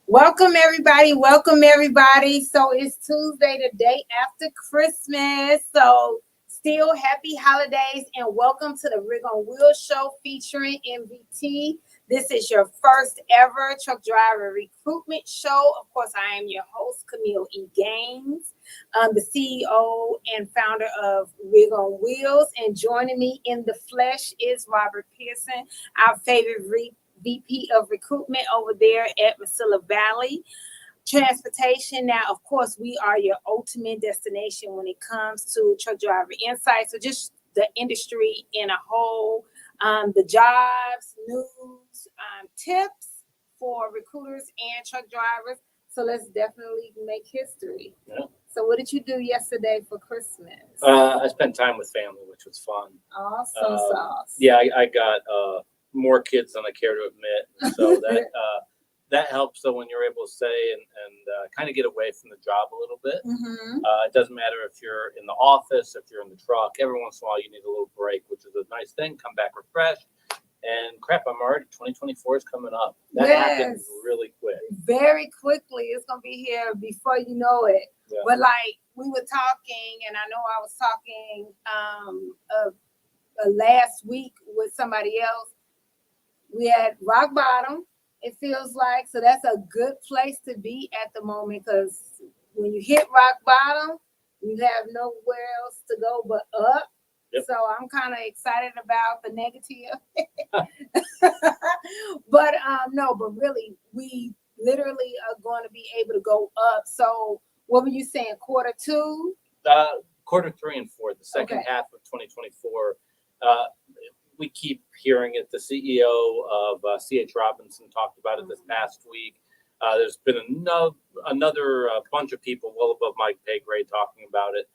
Welcome everybody. Welcome everybody. So it's Tuesday, the day after Christmas. So still happy holidays and welcome to the Rig on Wheels show featuring MVT. This is your first ever truck driver recruitment show. Of course, I am your host, Kameel Gaines. I'm the CEO and founder of Rig on Wheels. And joining me in the flesh is Robert Pierson, our favorite VP of recruitment over there at Mesilla Valley Transportation. Now, of course, we are your ultimate destination when it comes to truck driver insights, so just the industry in a whole, the jobs, news, tips for recruiters and truck drivers. So let's definitely make history. Yeah. So what did you do yesterday for Christmas? I spent time with family, which was fun. Awesome sauce. Yeah, I got more kids than I care to admit. So that helps. So when you're able to stay and kind of get away from the job a little bit, it doesn't matter if you're in the office, if you're in the truck. Every once in a while, you need a little break, which is a nice thing. Come back refreshed. And crap, I'm already 2024 is coming up. That happens really quick. Very quickly. It's gonna be here before you know it. Yeah. But like we were talking, and I know I was talking last week with somebody else. We had rock bottom, it feels like. So that's a good place to be at the moment, because when you hit rock bottom, you have nowhere else to go but up. Yep. So I'm kind of excited about the negative. But but really, we literally are going to be able to go up. So what were you saying, quarter two? Quarter 3 and 4, the second half of 2024. We keep hearing it. The CEO of C.H. Robinson talked about it this past week. There's been another bunch of people well above my pay grade talking about it.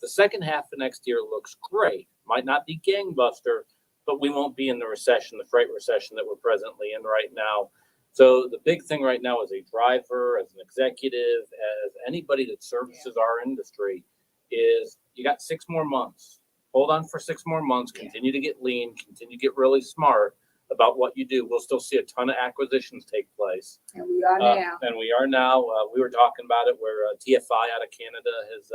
The second half of next year looks great. Might not be gangbuster, but we won't be in the recession, the freight recession that we're presently in right now. So the big thing right now as a driver, as an executive, as anybody that services our industry is you got 6 more months. Hold on for 6 more months, continue to get lean, continue to get really smart about what you do. We'll still see a ton of acquisitions take place. And we are now. We were talking about it where TFI out of Canada has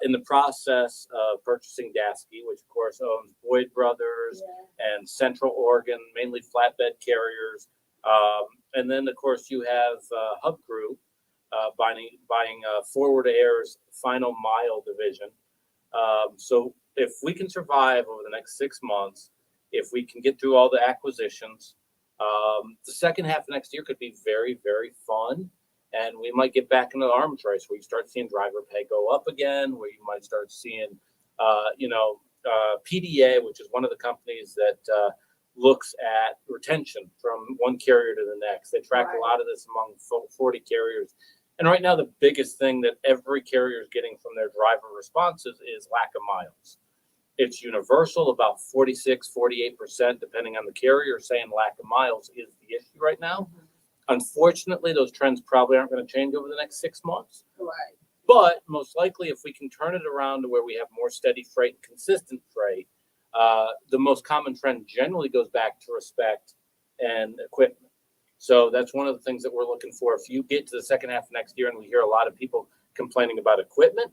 in the process of purchasing Dasky, which of course owns Boyd Brothers and Central Oregon, mainly flatbed carriers. And then of course you have Hub Group buying Forward Air's final mile division. So if we can survive over the next 6 months, if we can get through all the acquisitions, the second half of next year could be very, very fun. And we might get back into the arms race where you start seeing driver pay go up again, where you might start seeing, PDA, which is one of the companies that looks at retention from one carrier to the next. They track a lot of this among 40 carriers. And right now, the biggest thing that every carrier is getting from their driver responses is lack of miles. It's universal, about 46, 48%, depending on the carrier, saying lack of miles is the issue right now. Unfortunately, those trends probably aren't going to change over the next 6 months. Right. But most likely, if we can turn it around to where we have more steady freight and consistent freight, the most common trend generally goes back to respect and equipment. So that's one of the things that we're looking for. If you get to the second half of next year and we hear a lot of people complaining about equipment,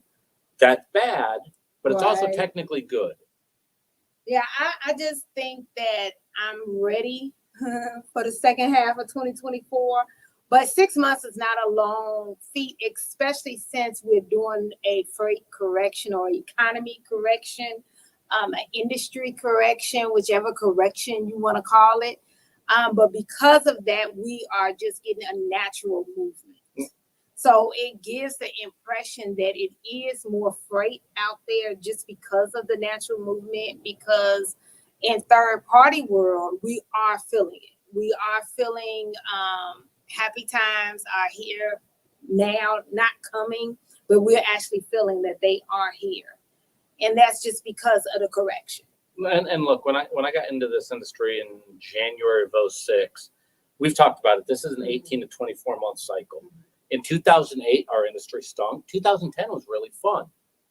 that's bad, but it's also technically good. Yeah, I just think that I'm ready for the second half of 2024. But 6 months is not a long feat, especially since we're doing a freight correction or economy correction, an industry correction, whichever correction you want to call it. But because of that, we are just getting a natural movement. So it gives the impression that it is more freight out there just because of the natural movement, because in third party world, we are feeling it. We are feeling happy times are here now, not coming, but we're actually feeling that they are here. And that's just because of the correction. And look, when I got into this industry in January of 2006, we've talked about it. This is an 18 to 24 month cycle. In 2008, our industry stunk. 2010 was really fun.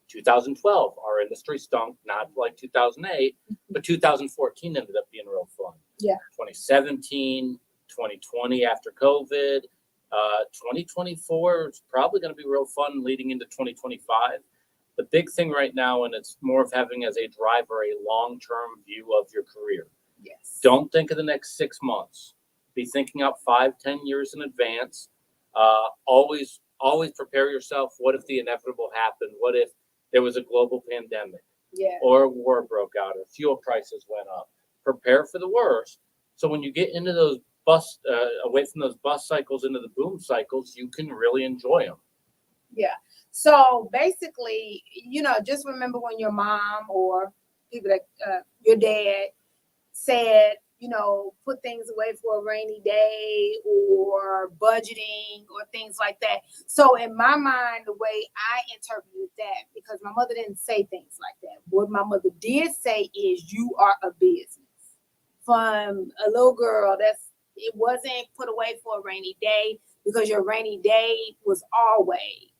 2012, our industry stunk, not like 2008, but 2014 ended up being real fun. Yeah. 2017, 2020 after COVID, 2024 is probably going to be real fun leading into 2025. The big thing right now, and it's more of having as a driver a long-term view of your career. Yes. Don't think of the next 6 months. Be thinking out 5-10 years in advance. Always prepare yourself. What if the inevitable happened? What if there was a global pandemic? Yeah. Or a war broke out, or fuel prices went up? Prepare for the worst. So when you get into those away from those bust cycles into the boom cycles, you can really enjoy them. Yeah. So basically, just remember when your mom or people that your dad said, put things away for a rainy day or budgeting or things like that. So in my mind, the way I interpreted that, because my mother didn't say things like that. What my mother did say is, you are a business. From a little girl, it wasn't put away for a rainy day, because your rainy day was always,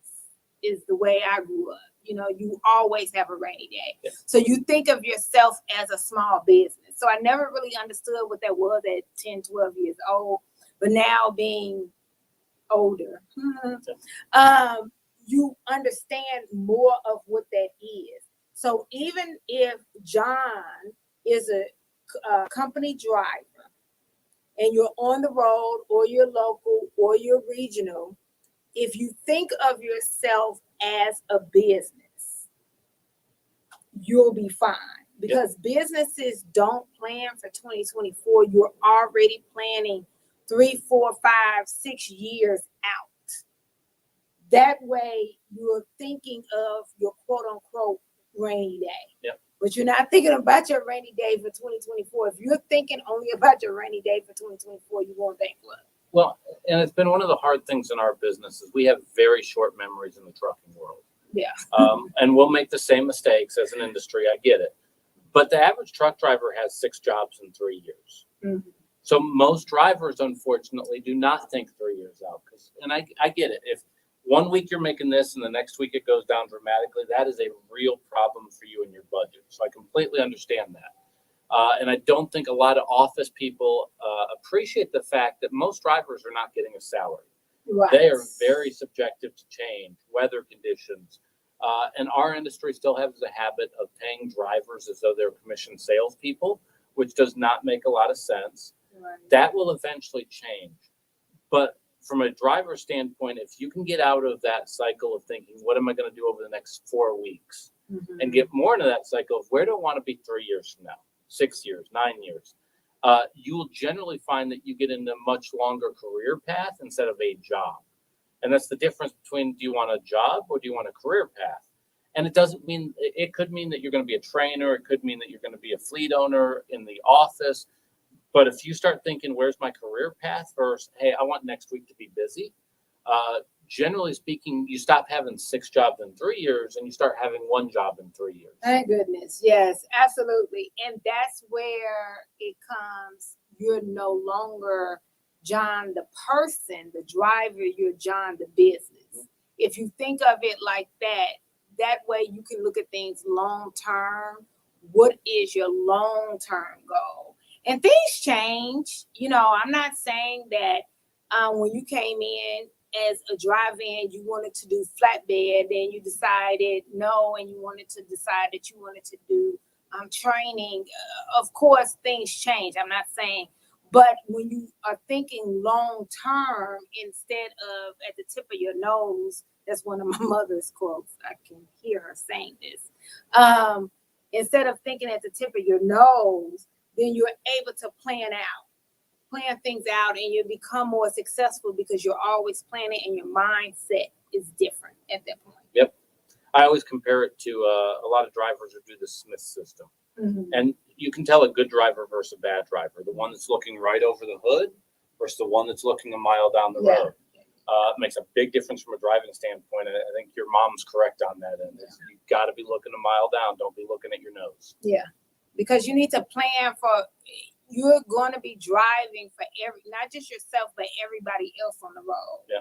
is the way I grew up. You always have a rainy day. Yeah. So you think of yourself as a small business. So I never really understood what that was at 10, 12 years old. But now being older, you understand more of what that is. So even if John is a company driver and you're on the road, or you're local, or you're regional, if you think of yourself as a business, you'll be fine. Because businesses don't plan for 2024. You're already planning 3, 4, 5, 6 years out. That way, you're thinking of your quote unquote rainy day. Yep. But you're not thinking about your rainy day for 2024. If you're thinking only about your rainy day for 2024, you won't think well. Well, and it's been one of the hard things in our business is we have very short memories in the trucking world. Yeah. And we'll make the same mistakes as an industry. I get it. But the average truck driver has 6 jobs in 3 years. Mm-hmm. So most drivers, unfortunately, do not think 3 years out. And I get it. If 1 week you're making this and the next week it goes down dramatically, that is a real problem for you in your budget. So I completely understand that. And I don't think a lot of office people appreciate the fact that most drivers are not getting a salary. Right. They are very subjective to change, weather conditions. And our industry still has a habit of paying drivers as though they're commissioned salespeople, which does not make a lot of sense. Right. That will eventually change. But from a driver standpoint, if you can get out of that cycle of thinking, what am I going to do over the next 4 weeks? Mm-hmm. And get more into that cycle of where do I want to be 3 years from now, 6 years, 9 years, you will generally find that you get into a much longer career path instead of a job. And that's the difference between, do you want a job or do you want a career path? And it doesn't mean, it could mean that you're going to be a trainer. It could mean that you're going to be a fleet owner in the office. But if you start thinking, where's my career path versus, hey, I want next week to be busy. Generally speaking, you stop having 6 jobs in 3 years and you start having 1 job in 3 years. Thank goodness. Yes, absolutely. And that's where it comes. You're no longer John the person, the driver, you're John the business. If you think of it like that, that way you can look at things long term. What is your long term goal? And things change. I'm not saying that when you came in as a drive-in, you wanted to do flatbed, then you decided no, and you wanted to decide that you wanted to do training. Of course, things change. I'm not saying. But when you are thinking long term instead of at the tip of your nose, that's one of my mother's quotes. I can hear her saying this. Instead of thinking at the tip of your nose, then you're able to plan things out, and you become more successful because you're always planning and your mindset is different at that point. Yep. I always compare it to a lot of drivers who do the Smith system. Mm-hmm. And you can tell a good driver versus a bad driver. The one that's looking right over the hood versus the one that's looking a mile down the road. Makes a big difference from a driving standpoint. And I think your mom's correct on that. And you've got to be looking a mile down. Don't be looking at your nose. Yeah, because you need to plan for. You're going to be driving for not just yourself, but everybody else on the road. Yeah.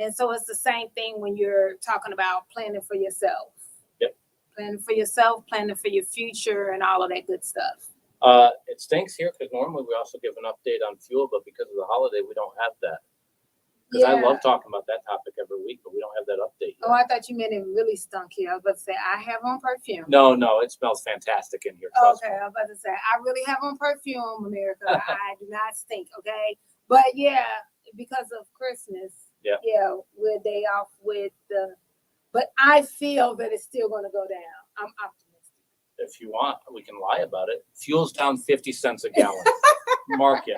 And so it's the same thing when you're talking about planning for yourself. Yep. Planning for yourself, planning for your future, and all of that good stuff. It stinks here because normally we also give an update on fuel, but because of the holiday, we don't have that. Because I love talking about that topic every week, but we don't have that update yet. Oh, I thought you meant it really stunk here. I was about to say, I have on perfume. No, it smells fantastic in here. Trust me. I was about to say, I really have on perfume, America. I do not stink, okay? But yeah, because of Christmas, we're a day off with but I feel that it's still going to go down. I'm optimistic. If you want, we can lie about it. Fuel's down 50 cents a gallon. Mark it.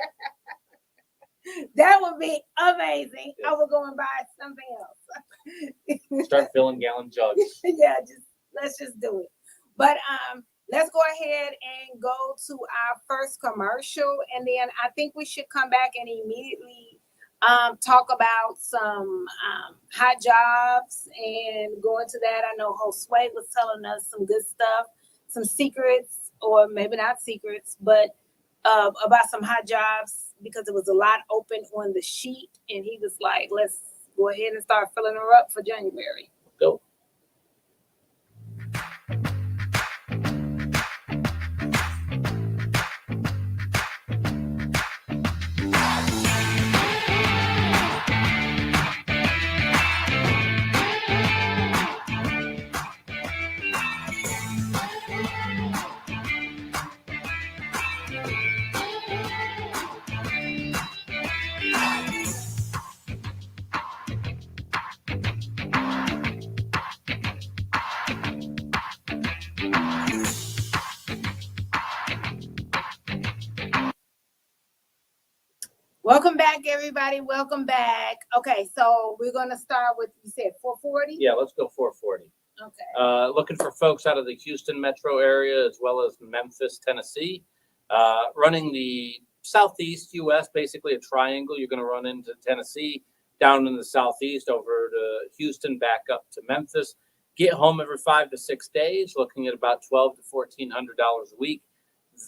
That would be amazing. I will go and buy something else. Start filling gallon jugs. Yeah, let's just do it. But let's go ahead and go to our first commercial, and then I think we should come back and immediately talk about some hot jobs and go into that. I know Josue was telling us some good stuff, some secrets, or maybe not secrets, but about some hot jobs, because it was a lot open on the sheet, and he was like, let's go ahead and start filling her up for January. Go. Welcome back, everybody. Welcome back. Okay, so we're going to start with, you said 440? Yeah, let's go 440. Okay. Looking for folks out of the Houston metro area as well as Memphis, Tennessee. Running the southeast U.S., basically a triangle. You're going to run into Tennessee, down in the southeast, over to Houston, back up to Memphis. Get home every 5 to 6 days, looking at about $1,200 to $1,400 a week.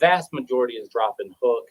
Vast majority is drop and hook.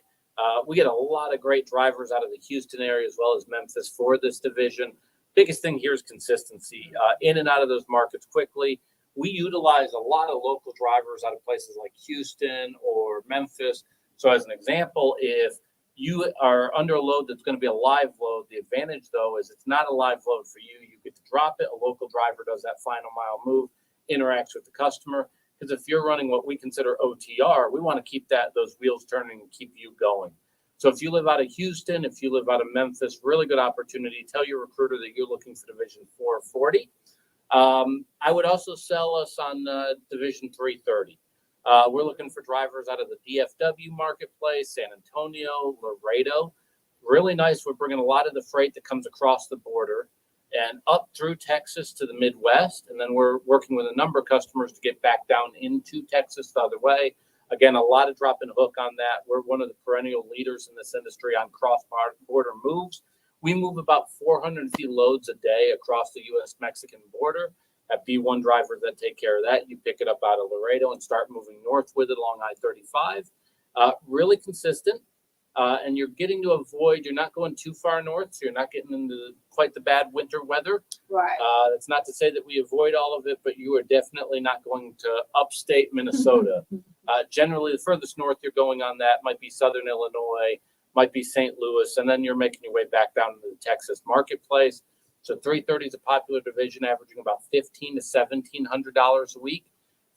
We get a lot of great drivers out of the Houston area as well as Memphis for this division. Biggest thing here is consistency, in and out of those markets quickly. We utilize a lot of local drivers out of places like Houston or Memphis. So as an example, if you are under a load that's going to be a live load, the advantage, though, is it's not a live load for you. You get to drop it. A local driver does that final mile move, interacts with the customer. Because if you're running what we consider OTR, we want to keep those wheels turning and keep you going. So if you live out of Houston, if you live out of Memphis, really good opportunity. Tell your recruiter that you're looking for Division 440. I would also sell us on Division 330. We're looking for drivers out of the DFW marketplace, San Antonio, Laredo. Really nice. We're bringing a lot of the freight that comes across the border and up through Texas to the Midwest. And then we're working with a number of customers to get back down into Texas the other way. Again, a lot of drop and hook on that. We're one of the perennial leaders in this industry on cross-border moves. We move about 450 loads a day across the U.S.-Mexican border. At B1 drivers that take care of that, you pick it up out of Laredo and start moving north with it along I-35. Really consistent. And you're getting to avoid, you're not going too far north, so you're not getting into quite the bad winter weather. Right. That's not to say that we avoid all of it, but you are definitely not going to upstate Minnesota. Generally, the furthest north you're going on that might be southern Illinois, might be St. Louis, and then you're making your way back down to the Texas marketplace. So 330 is a popular division, averaging about $1,500 to $1,700 a week,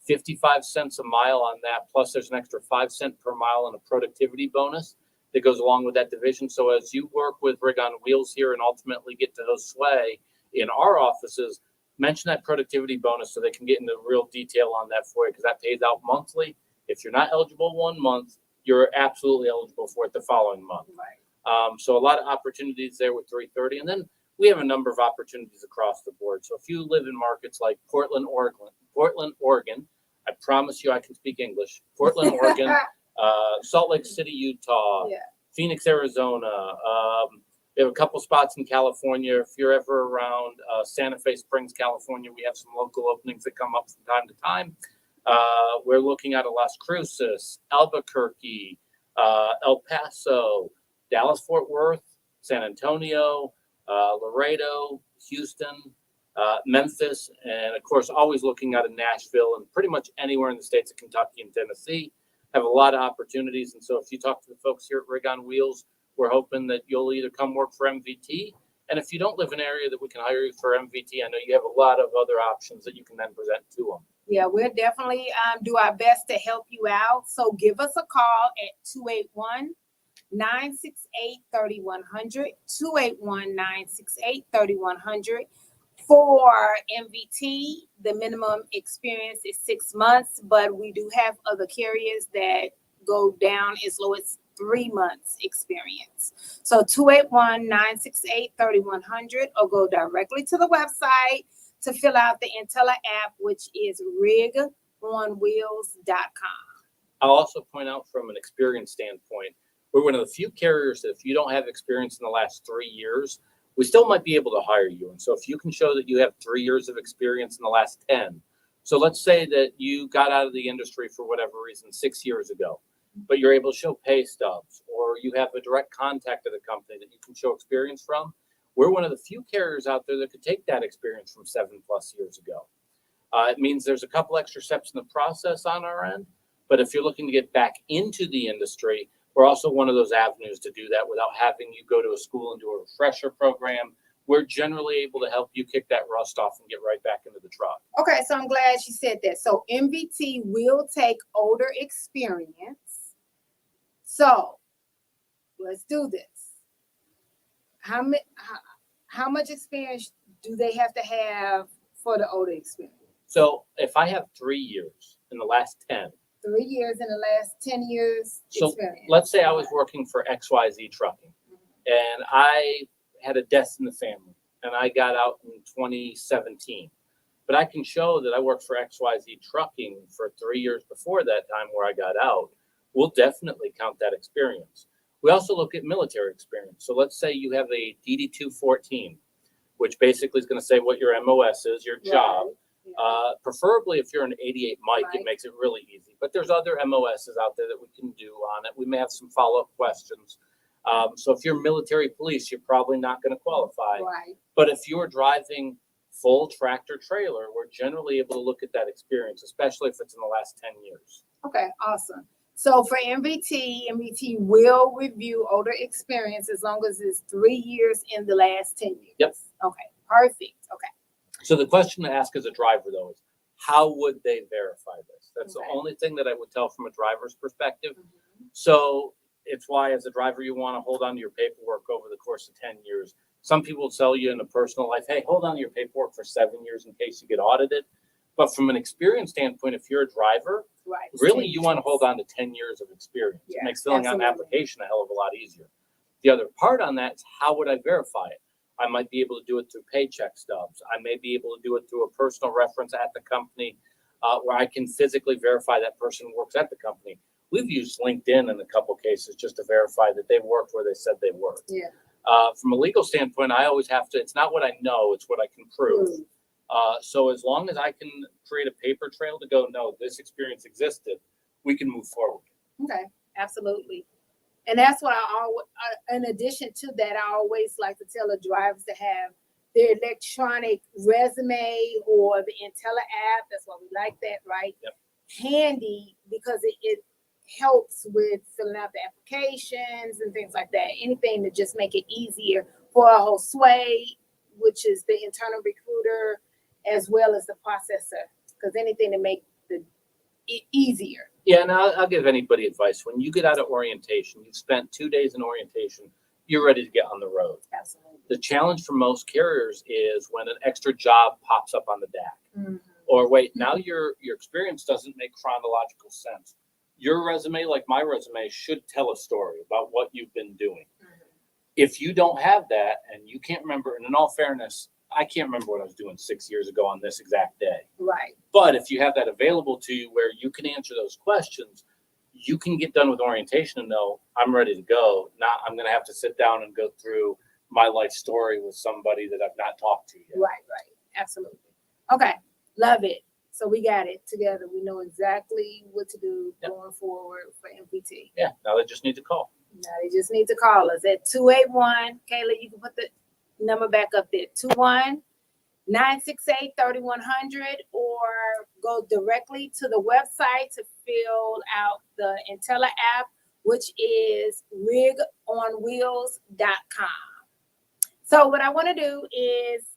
55 cents a mile on that, plus there's an extra 5 cents per mile and a productivity bonus that goes along with that division. So as you work with Rig on Wheels here and ultimately get to Josue in our offices, mention that productivity bonus so they can get into real detail on that for you, because that pays out monthly. If you're not eligible 1 month, you're absolutely eligible for it the following month. Right. So a lot of opportunities there with 330. And then we have a number of opportunities across the board. So if you live in markets like Portland, Oregon, I promise you I can speak English. Portland, Oregon, Salt Lake City, Utah, Phoenix, Arizona. We have a couple spots in California. If you're ever around Santa Fe Springs, California, we have some local openings that come up from time to time. We're looking at Las Cruces, Albuquerque, El Paso, Dallas, Fort Worth, San Antonio, Laredo, Houston, Memphis, and of course, always looking out of Nashville and pretty much anywhere in the states of Kentucky and Tennessee. Have a lot of opportunities. And so if you talk to the folks here at Rig on Wheels, we're hoping that you'll either come work for MVT. And if you don't live in an area that we can hire you for MVT, I know you have a lot of other options that you can then present to them. Yeah, we'll definitely do our best to help you out. So give us a call at 281-968-3100, 281-968-3100. For MVT, the minimum experience is 6 months, but we do have other carriers that go down as low as 3 months experience. So 281-968-3100, or go directly to the website to fill out the Intella app, which is rigonwheels.com. I'll also point out from an experience standpoint, we're one of the few carriers that if you don't have experience in the last 3 years, we still might be able to hire you. And so if you can show that you have 3 years of experience in the last 10, so let's say that you got out of the industry for whatever reason 6 years ago, but you're able to show pay stubs, or you have a direct contact to the company that you can show experience from, we're one of the few carriers out there that could take that experience from 7+ years ago. It means there's a couple extra steps in the process on our end, but if you're looking to get back into the industry, we're also one of those avenues to do that without having you go to a school and do a refresher program. We're generally able to help you kick that rust off and get right back into the truck. Okay, so I'm glad you said that. So MVT will take older experience. So let's do this. How much experience do they have to have for the older experience? So if I have 3 years in the last 10, 3 years in the last 10 years so experience. let's say I was working for XYZ Trucking, and I had a death in the family, and I got out in 2017. But I can show that I worked for XYZ Trucking for 3 years before that time where I got out. We'll definitely count that experience. We also look at military experience. So let's say you have a DD-214, which basically is going to say what your MOS is, your job. Preferably if you're an 88 Mike, it makes it really easy. But there's other MOSs out there that we can do on it. We may have some follow-up questions. So if you're military police, you're probably not going to qualify. Right. But if you're driving full tractor trailer, we're generally able to look at that experience, especially if it's in the last 10 years. Okay, awesome. So for MVT will review older experience as long as it's 3 years in the last 10 years. Yep. Okay, perfect. Okay. So the question to ask as a driver, though, is how would they verify this? That's Okay. the only thing that I would tell from a driver's perspective. So it's why, as a driver, you want to hold on to your paperwork over the course of 10 years. Some people tell you in a personal life, hey, hold on to your paperwork for 7 years in case you get audited. But from an experience standpoint, if you're a driver, really you want to hold on to 10 years of experience. Yeah, it makes filling out an absolutely. application a hell of a lot easier. The other part on that is how would I verify it? I might be able to do it through paycheck stubs. I may be able to do it through a personal reference at the company where I can physically verify that person works at the company. We've used LinkedIn in a couple cases just to verify that they worked where they said they worked. Yeah. From a legal standpoint, I always have to, it's not what I know, it's what I can prove. So as long as I can create a paper trail to go, no, this experience existed, we can move forward. Okay, absolutely. And that's why in addition to that, I always like to tell the drivers to have their electronic resume or the Intella app. That's why we like that, right? Yep. Handy, because it helps with filling out the applications and things like that. Anything to just make it easier for a whole sway, which is the internal recruiter, as well as the processor, because anything to make it easier. Yeah, and I'll give anybody advice. When you get out of orientation, you've spent 2 days in orientation, you're ready to get on the road. Absolutely. The challenge for most carriers is when an extra job pops up on the DAC. Or wait, now your experience doesn't make chronological sense. Your resume, like my resume, should tell a story about what you've been doing. If you don't have that and you can't remember, and in all fairness, I can't remember what I was doing 6 years ago on this exact day. Right. But if you have that available to you where you can answer those questions, you can get done with orientation and know I'm ready to go. Now I'm going to have to sit down and go through my life story with somebody that I've not talked to yet. Right. Absolutely. Okay. Love it. So we got it together. We know exactly what to do going forward for MVT. Yeah. Now they just need to call. Now they just need to call us at 281. Kayla, you can put the number back up there, 21968-3100, or go directly to the website to fill out the Intella app, which is rigonwheels.com. So what I want to do is,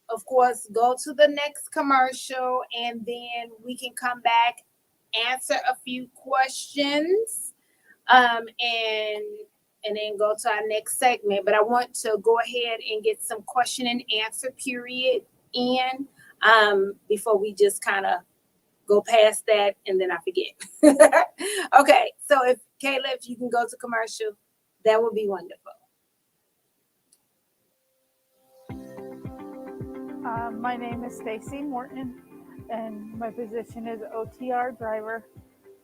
of course, go to the next commercial, and then we can come back, answer a few questions, and then go to our next segment. But I want to go ahead and get some question and answer period in, before we just kind of go past that and then I forget. Okay, so if Kayla, if you can go to commercial, that would be wonderful. My name is Stacy Morton, and my position is OTR driver,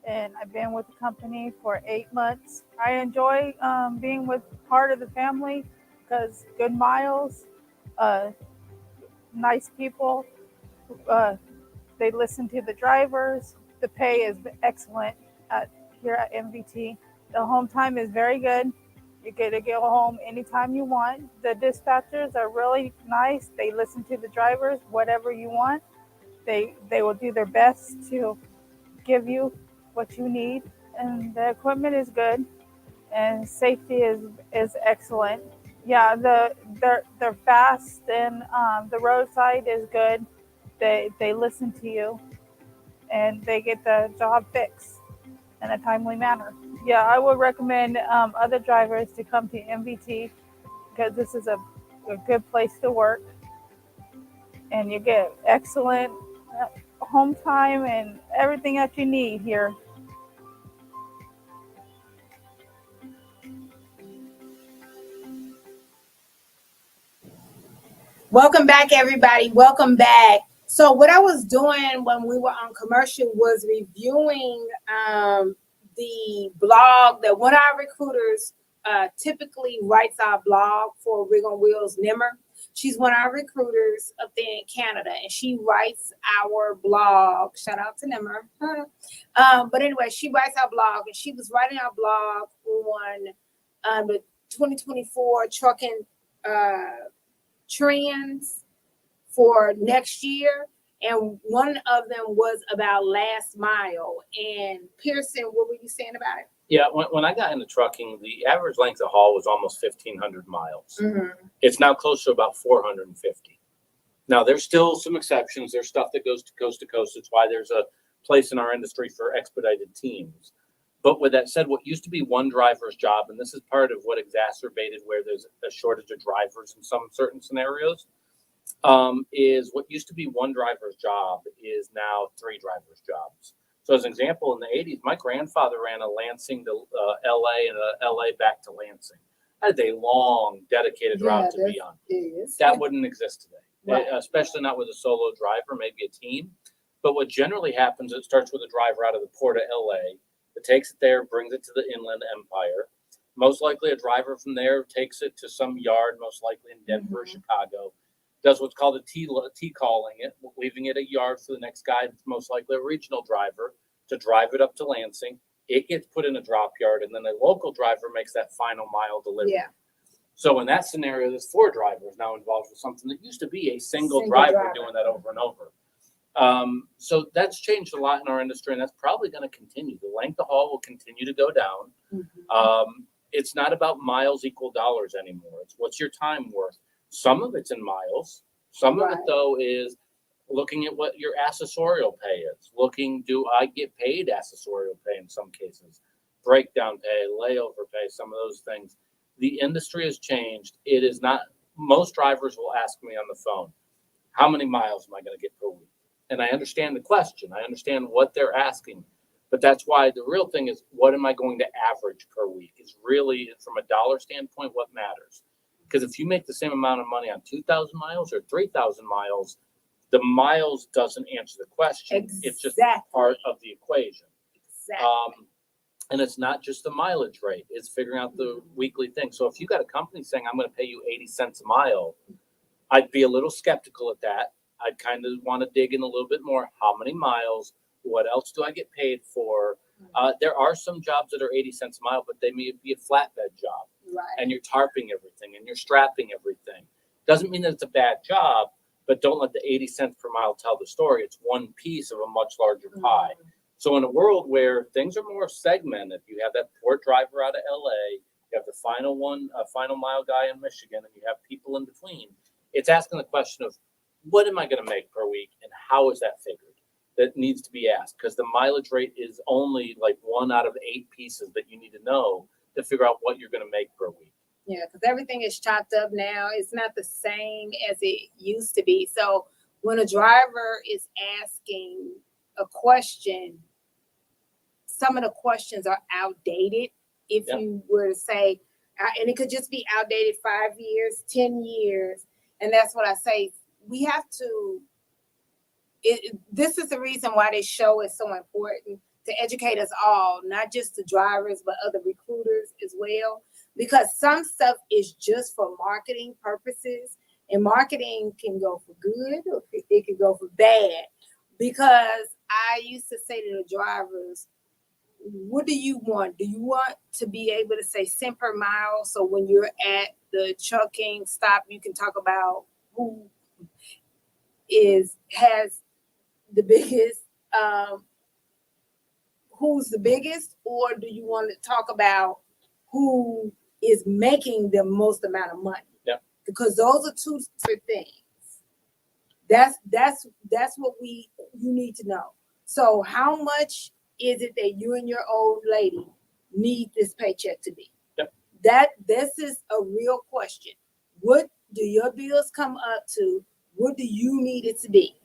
and I've been with the company for 8 months. I enjoy being with part of the family because good miles, nice people, they listen to the drivers. The pay is excellent here at MVT. The home time is very good. You get to go home anytime you want. The dispatchers are really nice. They listen to the drivers, whatever you want. They will do their best to give you what you need. And the equipment is good, and safety is excellent. Yeah, they're fast, and the roadside is good. They listen to you, and they get the job fixed in a timely manner. Yeah, I would recommend other drivers to come to MVT because this is a good place to work, and you get excellent home time and everything that you need here. Welcome back, everybody. Welcome back. So what I was doing when we were on commercial was reviewing the blog that one of our recruiters typically writes our blog for Rig on Wheels, Nimmer. She's one of our recruiters up there in Canada, and she writes our blog. Shout out to Nimmer. But anyway, she writes our blog, and she was writing our blog on the 2024 trucking trends for next year, and one of them was about last mile. And Pierson, what were you saying about it? Yeah, when I got into trucking, the average length of haul was almost 1,500 miles. Mm-hmm. It's now close to about 450. Now, there's still some exceptions. There's stuff that goes to coast to coast. It's why there's a place in our industry for expedited teams. But with that said, what used to be one driver's job, and this is part of what exacerbated where there's a shortage of drivers in some certain scenarios, is what used to be one driver's job is now 3 drivers' jobs. So as an example, in the 80s, my grandfather ran a Lansing to LA and a LA back to Lansing. That is a long, dedicated route to be on. That wouldn't exist today, right. Especially not with a solo driver, maybe a team. But what generally happens, it starts with a driver out of the port of LA that takes it there, brings it to the Inland Empire. Most likely a driver from there takes it to some yard, most likely in Denver, Chicago, does what's called a T-calling it, leaving it a yard for the next guy, that's most likely a regional driver, to drive it up to Lansing. It gets put in a drop yard, and then the local driver makes that final mile delivery. Yeah. So in that scenario, there's 4 drivers now involved with something that used to be a single driver doing that over and over. So that's changed a lot in our industry, and that's probably going to continue. The length of haul will continue to go down. It's not about miles equal dollars anymore. It's what's your time worth. Some of it's in miles. Some of it, though, is looking at what your accessorial pay is. Do I get paid accessorial pay in some cases? Breakdown pay, layover pay, some of those things. The industry has changed. It is not, most drivers will ask me on the phone, how many miles am I going to get per week? And I understand the question. I understand what they're asking. But that's why the real thing is, what am I going to average per week? Is really, from a dollar standpoint, what matters. Because if you make the same amount of money on 2,000 miles or 3,000 miles, the miles doesn't answer the question. Exactly. It's just part of the equation. Exactly. And it's not just the mileage rate. It's figuring out the weekly thing. So if you got a company saying, I'm going to pay you 80 cents a mile, I'd be a little skeptical at that. I'd kind of want to dig in a little bit more. How many miles? What else do I get paid for? There are some jobs that are 80 cents a mile, but they may be a flatbed job. Right. and you're tarping everything and you're strapping everything. Doesn't mean that it's a bad job, but don't let the 80 cents per mile tell the story. It's one piece of a much larger pie. So in a world where things are more segmented, you have that port driver out of LA, you have the final mile guy in Michigan, and you have people in between. It's asking the question of, what am I going to make per week, and how is that figured? That needs to be asked, because the mileage rate is only like 1 out of 8 pieces that you need to know to figure out what you're going to make per week. Yeah, because everything is chopped up now. It's not the same as it used to be. So when a driver is asking a question, some of the questions are outdated. If you were to say, and it could just be outdated 5 years, 10 years. And that's what I say. We have to, this is the reason why this show is so important, to educate us all, not just the drivers, but other recruiters as well. Because some stuff is just for marketing purposes, and marketing can go for good or it can go for bad. Because I used to say to the drivers, what do you want? Do you want to be able to say cent per mile? So when you're at the trucking stop, you can talk about who has the biggest, who's the biggest, or do you want to talk about who is making the most amount of money? Yeah. Because those are two different things. That's what you need to know. So how much is it that you and your old lady need this paycheck to be? Yep. This is a real question. What do your bills come up to? What do you need it to be?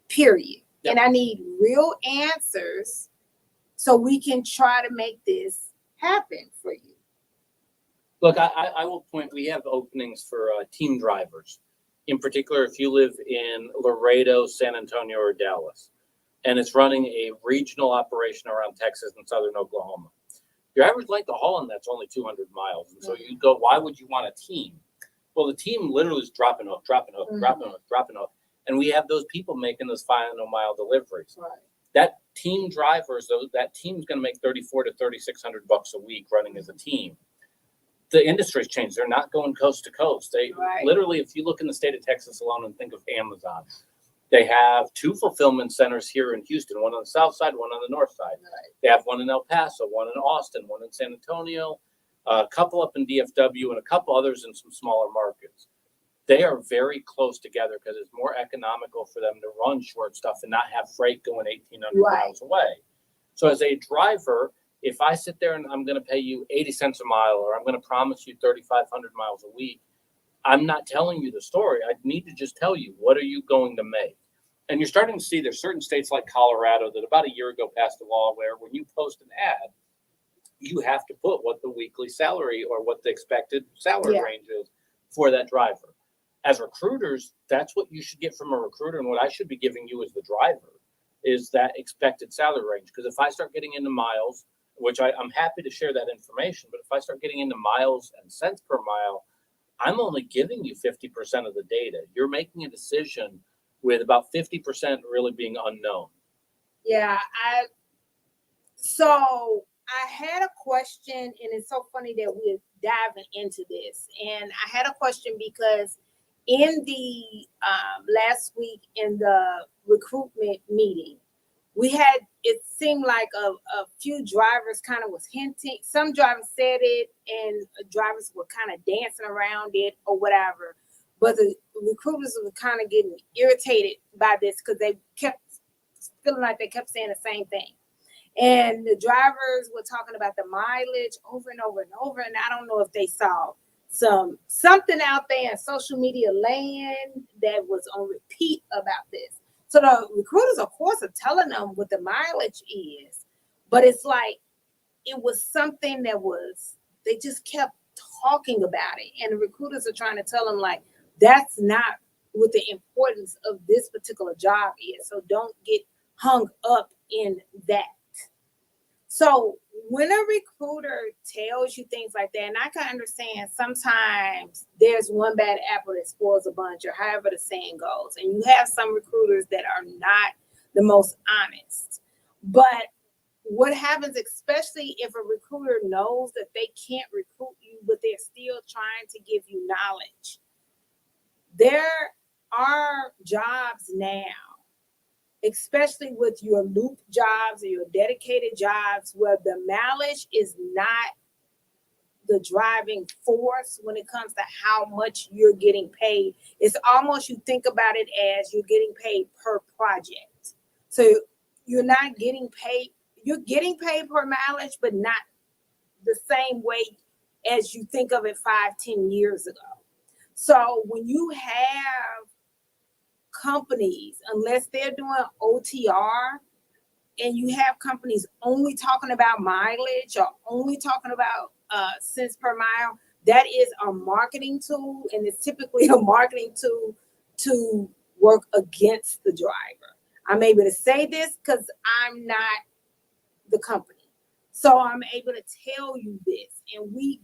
Period. Yep. And I need real answers so we can try to make this happen for you. Look, I will point, we have openings for team drivers. In particular, if you live in Laredo, San Antonio, or Dallas, and it's running a regional operation around Texas and southern Oklahoma, your average length of haul on that's only 200 miles. And so you go, why would you want a team? Well, the team literally is dropping off. And we have those people making those final mile deliveries. Right. That team drivers, that team's going to make $3,400 to $3,600 a week running as a team. The industry's changed. They're not going coast to coast. They literally, if you look in the state of Texas alone and think of Amazon, they have 2 fulfillment centers here in Houston, one on the south side, one on the north side. Right. They have one in El Paso, one in Austin, one in San Antonio, a couple up in DFW, and a couple others in some smaller markets. They are very close together because it's more economical for them to run short stuff and not have freight going 1,800 miles away. So as a driver, if I sit there and I'm going to pay you 80 cents a mile, or I'm going to promise you 3,500 miles a week, I'm not telling you the story. I need to just tell you, what are you going to make? And you're starting to see there's certain states like Colorado that about a year ago passed a law where when you post an ad, you have to put what the weekly salary or what the expected salary range is for that driver. As recruiters, that's what you should get from a recruiter. And what I should be giving you as the driver is that expected salary range. Because if I start getting into miles, which I'm happy to share that information, but if I start getting into miles and cents per mile, I'm only giving you 50% of the data. You're making a decision with about 50% really being unknown. Yeah, so I had a question, and it's so funny that we're diving into this. And I had a question because in the last week in the recruitment meeting, we had, it seemed like a few drivers kind of was hinting. Some drivers said it, and drivers were kind of dancing around it or whatever. But the recruiters were kind of getting irritated by this because they kept feeling like they kept saying the same thing. And the drivers were talking about the mileage over and over and over. And I don't know if they saw something out there in social media land that was on repeat about this. So the recruiters, of course, are telling them what the mileage is. But it's like it was something that they just kept talking about it. And the recruiters are trying to tell them, like, that's not what the importance of this particular job is. So don't get hung up in that. So when a recruiter tells you things like that, and I can understand sometimes there's one bad apple that spoils a bunch, or however the saying goes. And you have some recruiters that are not the most honest. But what happens, especially if a recruiter knows that they can't recruit you, but they're still trying to give you knowledge. There are jobs now, especially with your loop jobs or your dedicated jobs, where the mileage is not the driving force when it comes to how much you're getting paid. It's almost, you think about it as you're getting paid per project. So you're not getting paid, you're getting paid per mileage, but not the same way as you think of it 5-10 years ago. So when you have companies, unless they're doing OTR, and you have companies only talking about mileage or only talking about cents per mile, that is a marketing tool, and it's typically a marketing tool to work against the driver. I'm able to say this because I'm not the company, so I'm able to tell you this. And we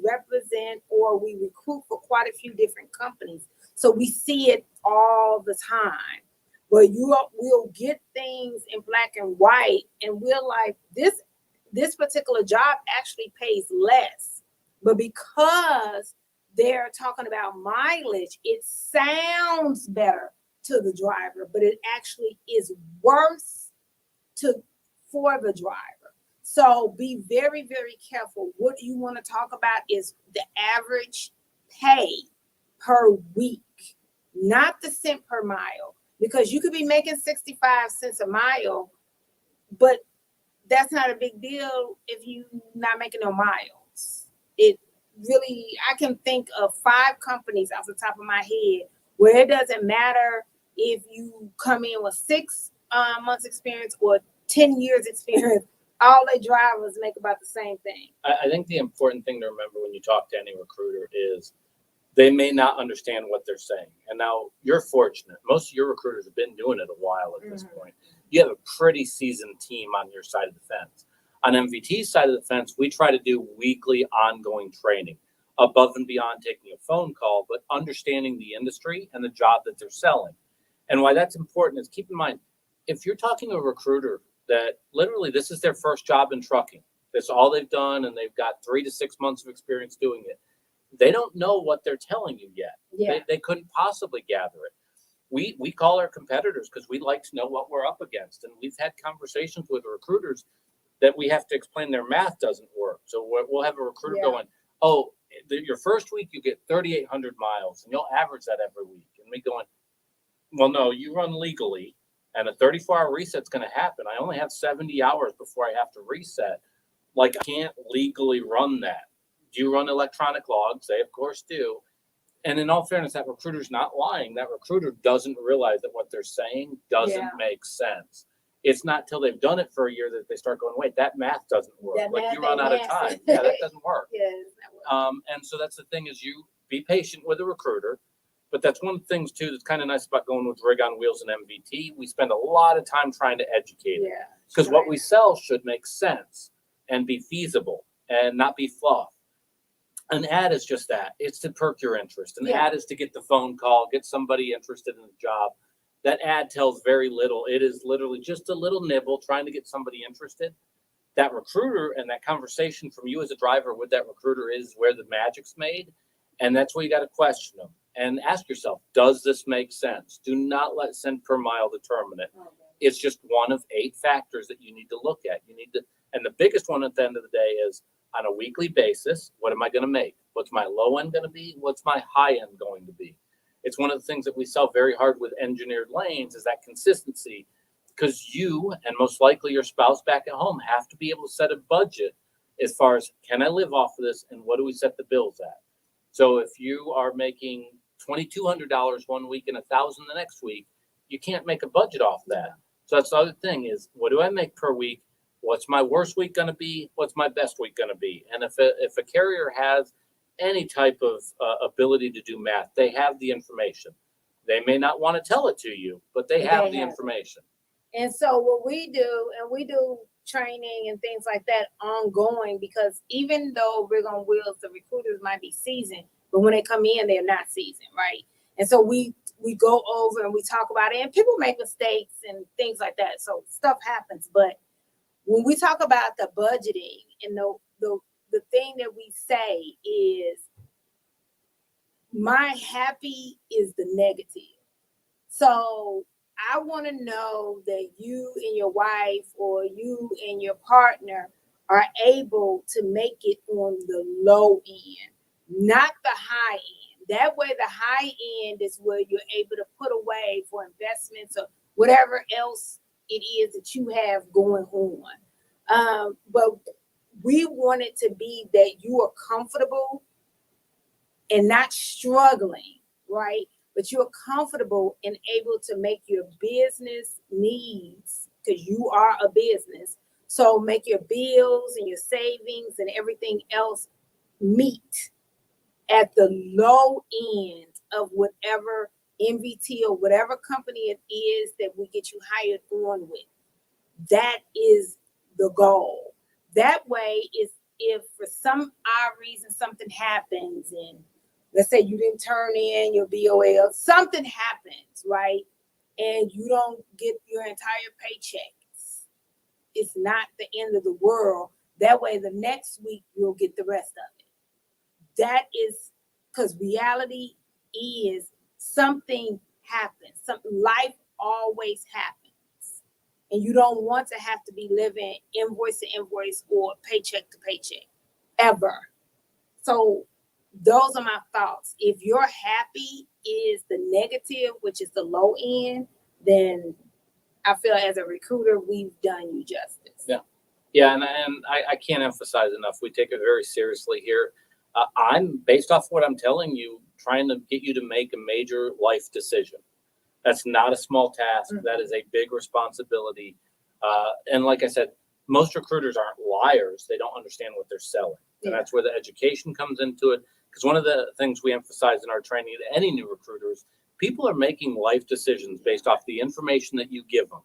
represent or we recruit for quite a few different companies, so we see it all the time. But we'll get things in black and white, and we're like, this particular job actually pays less, but because they're talking about mileage, it sounds better to the driver, but it actually is worse for the driver. So be very, very careful. What you want to talk about is the average pay per week, not the cent per mile, because you could be making 65 cents a mile, but that's not a big deal if you're not making no miles. It really, I can think of 5 companies off the top of my head where it doesn't matter if you come in with 6 months experience or 10 years experience, all their drivers make about the same thing. I think the important thing to remember when you talk to any recruiter is they may not understand what they're saying. And now you're fortunate. Most of your recruiters have been doing it a while at this point. You have a pretty seasoned team on your side of the fence. On MVT's side of the fence, we try to do weekly ongoing training above and beyond taking a phone call, but understanding the industry and the job that they're selling. And why that's important is, keep in mind, if you're talking to a recruiter that literally this is their first job in trucking, that's all they've done, and they've got 3 to 6 months of experience doing it, they don't know what they're telling you yet. Yeah. They couldn't possibly gather it. We call our competitors because we like to know what we're up against. And we've had conversations with recruiters that we have to explain their math doesn't work. So we'll have a recruiter going, oh, your first week you get 3,800 miles and you'll average that every week. And me going, well, no, you run legally and a 34-hour reset's going to happen. I only have 70 hours before I have to reset. Like, I can't legally run that. Do you run electronic logs? They, of course, do. And in all fairness, that recruiter's not lying. That recruiter doesn't realize that what they're saying doesn't make sense. It's not till they've done it for a year that they start going, wait, that math doesn't work. Like, you run out of time. Yeah, that doesn't work. And so that's the thing, is you be patient with a recruiter. But that's one of the things, too, that's kind of nice about going with Rig on Wheels and MVT. We spend a lot of time trying to educate it. Because what we sell should make sense and be feasible and not be fluff. An ad is just that. It's to perk your interest. An ad is to get the phone call, get somebody interested in the job. That ad tells very little. It is literally just a little nibble trying to get somebody interested. That recruiter and that conversation from you as a driver with that recruiter is where the magic's made. And that's where you got to question them and ask yourself, does this make sense? Do not let cent per mile determine it. It's just one of 8 factors that you need to look at. You need to, and the biggest one at the end of the day is, on a weekly basis, what am I going to make? What's my low end going to be? What's my high end going to be? It's one of the things that we sell very hard with engineered lanes, is that consistency, because you and most likely your spouse back at home have to be able to set a budget as far as, can I live off of this, and what do we set the bills at? So if you are making $2,200 one week and $1,000 the next week, you can't make a budget off that. So that's the other thing, is, what do I make per week? What's my worst week going to be? What's my best week going to be? And if a carrier has any type of ability to do math, they have the information. They may not want to tell it to you, but they have the information. And so what we do, and we do training and things like that ongoing, because even though Rig on Wheels, the recruiters might be seasoned, but when they come in, they're not seasoned, right? And so we go over and we talk about it, and people make mistakes and things like that. So stuff happens, but when we talk about the budgeting and the thing that we say is my happy is the negative. So I want to know that you and your wife or you and your partner are able to make it on the low end, not the high end. That way, the high end is where you're able to put away for investments or whatever else it is that you have going on. But we want it to be that you are comfortable and not struggling, right? But you're comfortable and able to make your business needs, because you are a business. So make your bills and your savings and everything else meet at the low end of whatever MVT or whatever company it is that we get you hired on with. That is the goal. That way, if for some odd reason something happens and let's say you didn't turn in your BOL, something happens, right? And you don't get your entire paycheck. It's not the end of the world. That way, the next week, you'll get the rest of it. That is because reality is something happens. Life always happens. And you don't want to have to be living invoice to invoice or paycheck to paycheck ever. So those are my thoughts. If your happy is the negative, which is the low end, then I feel as a recruiter, we've done you justice. Yeah, and I can't emphasize enough. We take it very seriously here. I'm, based off what I'm telling you, trying to get you to make a major life decision. That's not a small task. Mm-hmm. That is a big responsibility. And like I said, most recruiters aren't liars. They don't understand what they're selling. And that's where the education comes into it. Because one of the things we emphasize in our training to any new recruiters, people are making life decisions based off the information that you give them.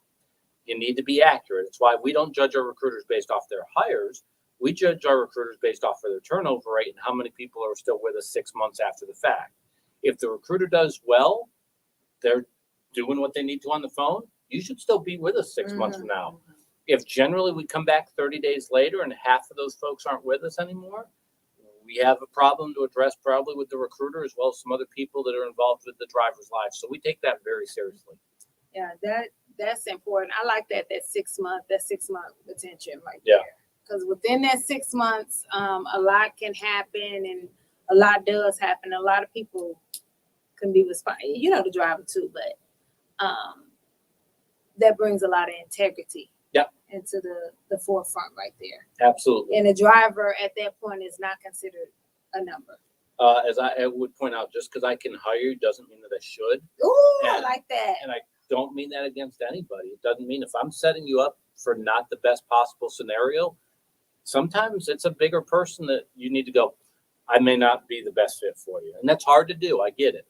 You need to be accurate. It's why we don't judge our recruiters based off their hires. We judge our recruiters based off of their turnover rate and how many people are still with us 6 months after the fact. If the recruiter does well, they're doing what they need to on the phone, you should still be with us 6 months from now. If generally we come back 30 days later and half of those folks aren't with us anymore, we have a problem to address probably with the recruiter as well as some other people that are involved with the driver's life. So we take that very seriously. Yeah, that's important. I like that 6 month retention right there. Because within that 6 months, a lot can happen and a lot does happen. A lot of people can be responsible, the driver too, but that brings a lot of integrity into the forefront right there. Absolutely. And the driver at that point is not considered a number. As I would point out, just because I can hire you doesn't mean that I should. Ooh, I like that. And I don't mean that against anybody. It doesn't mean if I'm setting you up for not the best possible scenario, sometimes it's a bigger person that you need to go, I may not be the best fit for you. And that's hard to do. I get it.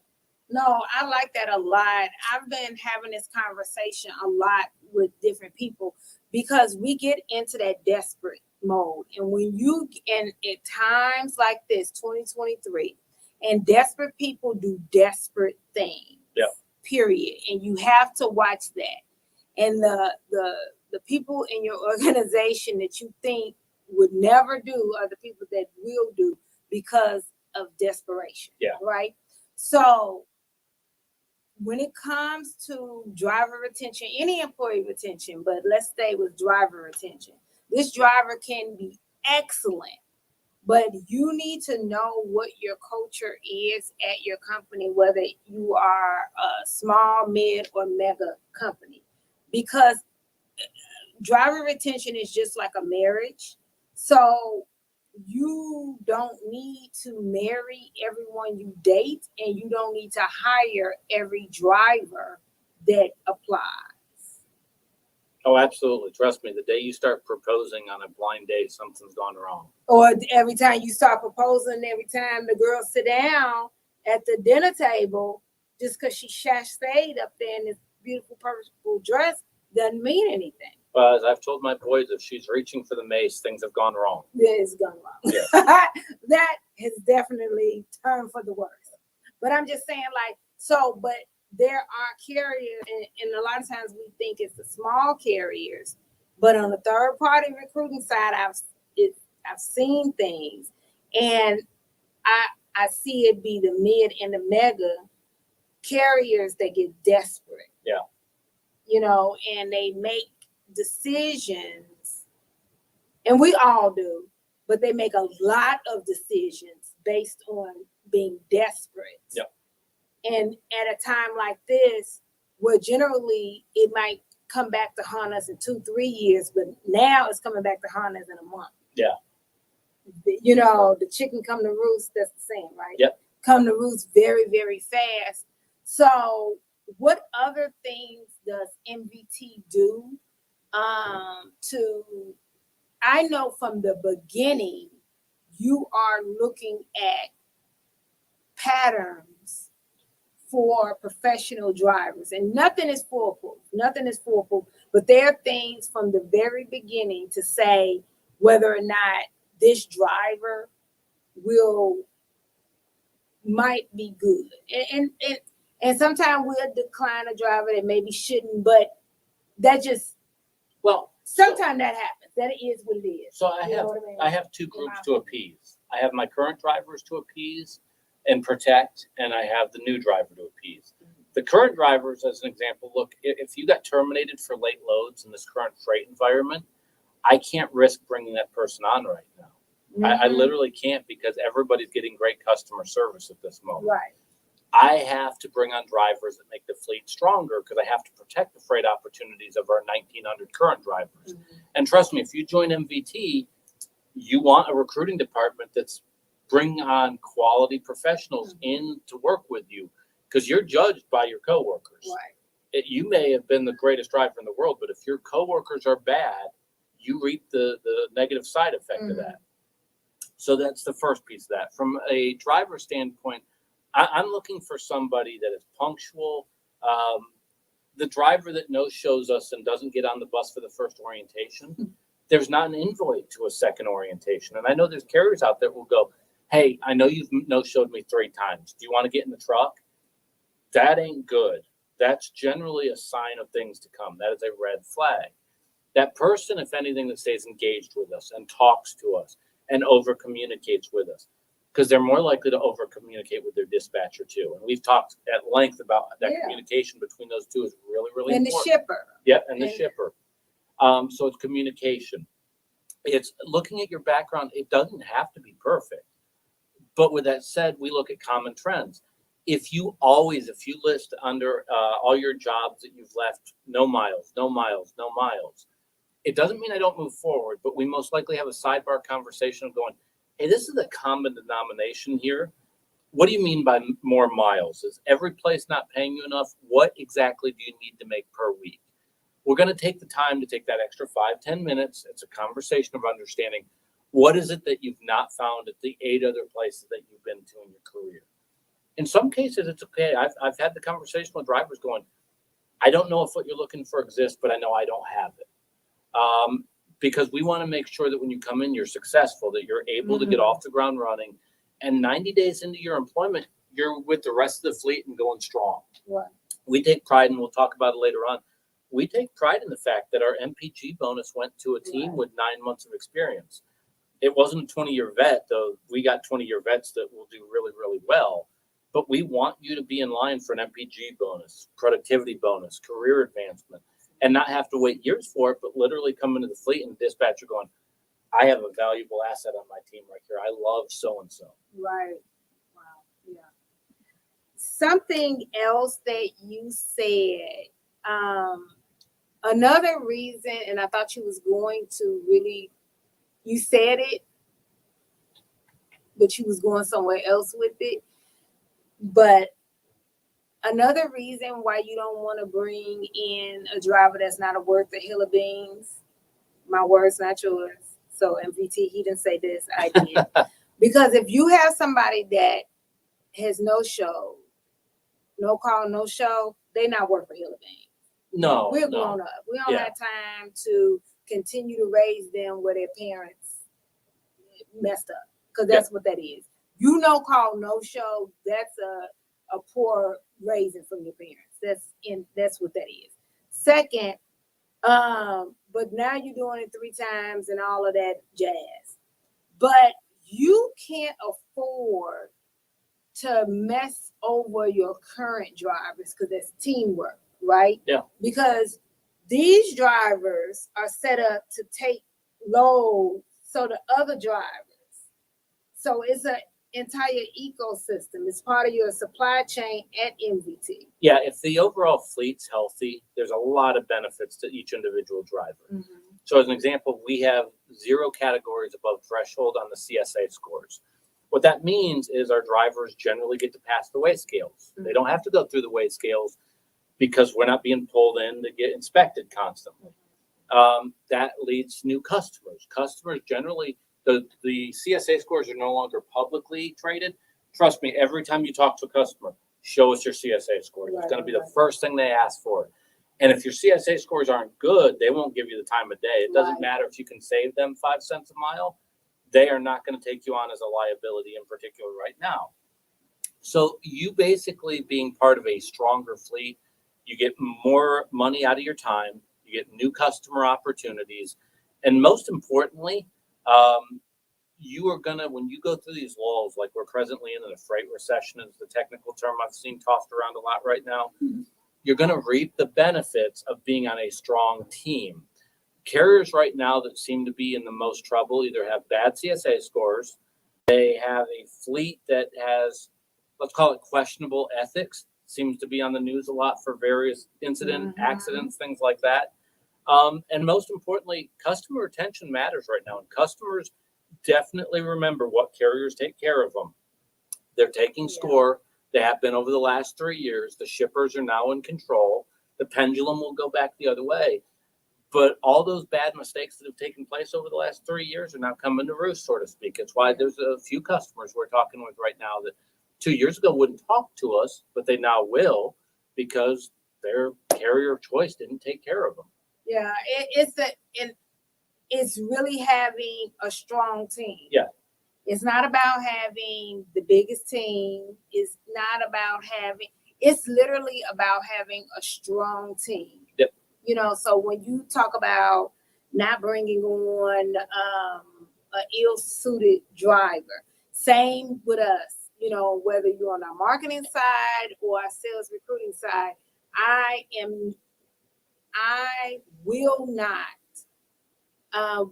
No, I like that a lot. I've been having this conversation a lot with different people because we get into that desperate mode. And and at times like this, 2023, and desperate people do desperate things. Yeah. Period. And you have to watch that. And the people in your organization that you think would never do are the people that will do because of desperation. Yeah. Right? So when it comes to driver retention, any employee retention, but let's stay with driver retention. This driver can be excellent, but you need to know what your culture is at your company, whether you are a small, mid, or mega company, because driver retention is just like a marriage. So you don't need to marry everyone you date, and you don't need to hire every driver that applies. Oh, absolutely. Trust me, the day you start proposing on a blind date, something's gone wrong. Or every time you start proposing, every time the girl sit down at the dinner table, just because she sashayed up there in this beautiful purple dress, doesn't mean anything. Well, as I've told my boys, if she's reaching for the mace, things have gone wrong. It's gone wrong. Yeah. That has definitely turned for the worse. But I'm just saying, but there are carriers, and a lot of times we think it's the small carriers But on the third party recruiting side, I've seen things, and I see it be the mid and the mega carriers that get desperate. Yeah. You know, and they make decisions, and we all do, but they make a lot of decisions based on being desperate. Yep. And at a time like this, where generally it might come back to haunt us in 2-3 years, but now it's coming back to haunt us in a month. Yeah. You know, the chicken come to roost, that's the saying, right? Yep. Come to roost very, very fast. So what other things does MVT do I know from the beginning, you are looking at patterns for professional drivers, and nothing is foolproof. Nothing is foolproof, but there are things from the very beginning to say whether or not this driver might be good, and sometimes we'll decline a driver that maybe shouldn't, but that just sometimes that happens. That is what it is. So I have two groups to appease. I have my current drivers to appease and protect, and I have the new driver to appease. The current drivers, as an example, look, if you got terminated for late loads in this current freight environment, I can't risk bringing that person on right now. I literally can't, because everybody's getting great customer service at this moment. Right. I have to bring on drivers that make the fleet stronger, because I have to protect the freight opportunities of our 1,900 current drivers. And trust me, if you join MVT, you want a recruiting department that's bringing on quality professionals in to work with you, because you're judged by your coworkers. Right. You may have been the greatest driver in the world, but if your coworkers are bad, you reap the negative side effect of that. So that's the first piece of that. From a driver standpoint, I'm looking for somebody that is punctual. The driver that no-shows us and doesn't get on the bus for the first orientation, there's not an invite to a second orientation. And I know there's carriers out there who will go, hey, I know you've no-showed me 3 times. Do you want to get in the truck? That ain't good. That's generally a sign of things to come. That is a red flag. That person, if anything, that stays engaged with us and talks to us and over-communicates with us, because they're more likely to over-communicate with their dispatcher too. And we've talked at length about that communication between those two is really, really important. And the shipper. Yeah, and the shipper. So it's communication. It's looking at your background. It doesn't have to be perfect. But with that said, we look at common trends. If you list under all your jobs that you've left, no miles, no miles, no miles, it doesn't mean I don't move forward, but we most likely have a sidebar conversation of going, hey, this is a common denomination here. What do you mean by more miles? Is every place not paying you enough? What exactly do you need to make per week? We're going to take the time to take that extra 5-10 minutes. It's a conversation of understanding what is it that you've not found at the 8 other places that you've been to in your career. In some cases, it's okay. I've had the conversation with drivers going, I don't know if what you're looking for exists, but I know I don't have it. Because we want to make sure that when you come in, you're successful, that you're able to get off the ground running. And 90 days into your employment, you're with the rest of the fleet and going strong. Right. We take pride, and we'll talk about it later on. We take pride in the fact that our MPG bonus went to a team with 9 months of experience. It wasn't a 20-year vet, though. We got 20-year vets that will do really, really well. But we want you to be in line for an MPG bonus, productivity bonus, career advancement, and not have to wait years for it, but literally come into the fleet and the dispatcher going, I have a valuable asset on my team right here. I love so-and-so. Right. Wow. Yeah. Something else that you said, another reason, and I thought you was going to really, you said it, but you was going somewhere else with it. But another reason why you don't want to bring in a driver that's not a worth a hill of beans, my words, not yours. So MVT, he didn't say this, I did. Because if you have somebody that has no show, no call, no show, they're not worth a hill of beans. No, we're grown up. We don't have time to continue to raise them where their parents messed up, because that's what that is. You no call, no show. That's a poor raising from your parents. That's what that is. Second, but now you're doing it 3 times and all of that jazz. But you can't afford to mess over your current drivers because it's teamwork, right? Yeah. Because these drivers are set up to take load so the other drivers. So it's an entire ecosystem. It's part of your supply chain at MVT. Yeah, if the overall fleet's healthy, there's a lot of benefits to each individual driver. Mm-hmm. So as an example, we have 0 categories above threshold on the CSA scores. What that means is our drivers generally get to pass the weigh scales. Mm-hmm. They don't have to go through the weigh scales because we're not being pulled in to get inspected constantly. That leads to new customers. Customers generally, the CSA scores are no longer publicly traded. Trust me, every time you talk to a customer, show us your CSA scores. It's going to be the first thing they ask for. And if your CSA scores aren't good, they won't give you the time of day. It doesn't matter if you can save them 5 cents a mile. They are not going to take you on as a liability in particular right now. So you basically being part of a stronger fleet, you get more money out of your time, you get new customer opportunities, and most importantly, you are gonna, when you go through these lulls, like we're presently in a freight recession is the technical term I've seen tossed around a lot right now, you're gonna reap the benefits of being on a strong team. Carriers right now that seem to be in the most trouble either have bad CSA scores, they have a fleet that has, let's call it questionable ethics, seems to be on the news a lot for various accidents, things like that. And most importantly, customer retention matters right now. And customers definitely remember what carriers take care of them. They're taking score. They have been over the last 3 years. The shippers are now in control. The pendulum will go back the other way. But all those bad mistakes that have taken place over the last 3 years are now coming to roost, so to speak. It's why there's a few customers we're talking with right now that 2 years ago wouldn't talk to us, but they now will because their carrier of choice didn't take care of them. Yeah, it's really having a strong team. Yeah. It's not about having the biggest team. It's not about having, it's literally about having a strong team. Yep. You know, so when you talk about not bringing on an ill-suited driver, same with us, you know, whether you're on our marketing side or our sales recruiting side, I will not